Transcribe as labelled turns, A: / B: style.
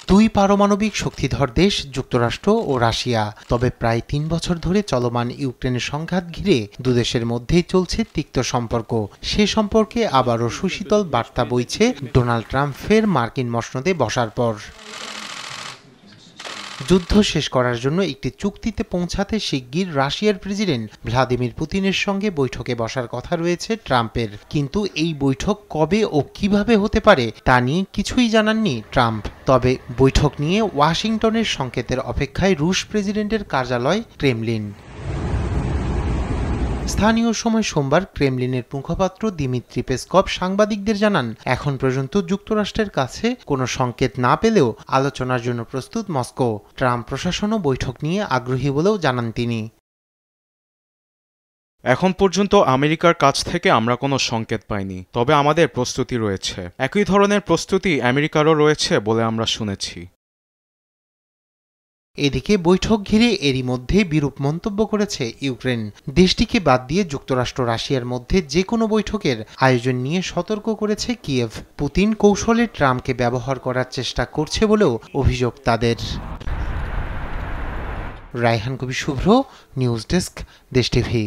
A: দুই পারমাণবিক শক্তিধর দেশ যুক্তরাষ্ট্র ও রাশিয়া। তবে প্রায় ৩ বছর ধরে চলমান ইউক্রেনের সংঘাত ঘিরে দুদেশের মধ্যেই চলছে তিক্ত সম্পর্ক। সে সম্পর্কে আবারও সুশীতল বার্তা বইছে ডোনাল্ড ট্রাম্প ফের মার্কিন মসনদে বসার পর। যুদ্ধ শেষ করার জন্য একটি চুক্তিতে পৌঁছাতে শিগগির রাশিয়ার প্রেসিডেন্ট ভ্লাদিমির পুতিনের সঙ্গে বৈঠকে বসার কথা রয়েছে ট্রাম্পের। কিন্তু এই বৈঠক কবে ও কিভাবে হতে পারে তা নিয়ে কিছুই জানাননি ট্রাম্প। তবে বৈঠক নিয়ে ওয়াশিংটনের সংকেতের অপেক্ষায় রুশ প্রেসিডেন্টের কার্যালয় ক্রেমলিন। স্থানীয় সময় সোমবার ক্রেমলিনের মুখপাত্র দিমিত্রি পেসকভ সাংবাদিকদের জানান, এখন পর্যন্ত যুক্তরাষ্ট্রের কাছে কোনো সংকেত না পেলেও আলোচনার জন্য প্রস্তুত মস্কো। ট্রাম্প প্রশাসনও বৈঠক নিয়ে আগ্রহী বলেও জানান তিনি।
B: এখন পর্যন্ত আমেরিকার কাছ থেকে আমরা কোনো সংকেত পাইনি, তবে আমাদের প্রস্তুতি রয়েছে। একই ধরনের প্রস্তুতি আমেরিকারও রয়েছে বলে আমরা শুনেছি।
A: এদিকে বৈঠক ঘিরে এরই মধ্যে বিরূপ মন্তব্য করেছে ইউক্রেন। দেশটিকে বাদ দিয়ে যুক্তরাষ্ট্র রাশিয়ার মধ্যে যে কোনো বৈঠকের আয়োজন নিয়ে সতর্ক করেছে কিয়েভ। পুতিন কৌশলে ট্রাম্পকে ব্যবহার করার চেষ্টা করছে বলেও অভিযোগ তাদের। রায়হান কবি শুভ্র, নিউজ ডেস্ক, দেশ টিভি।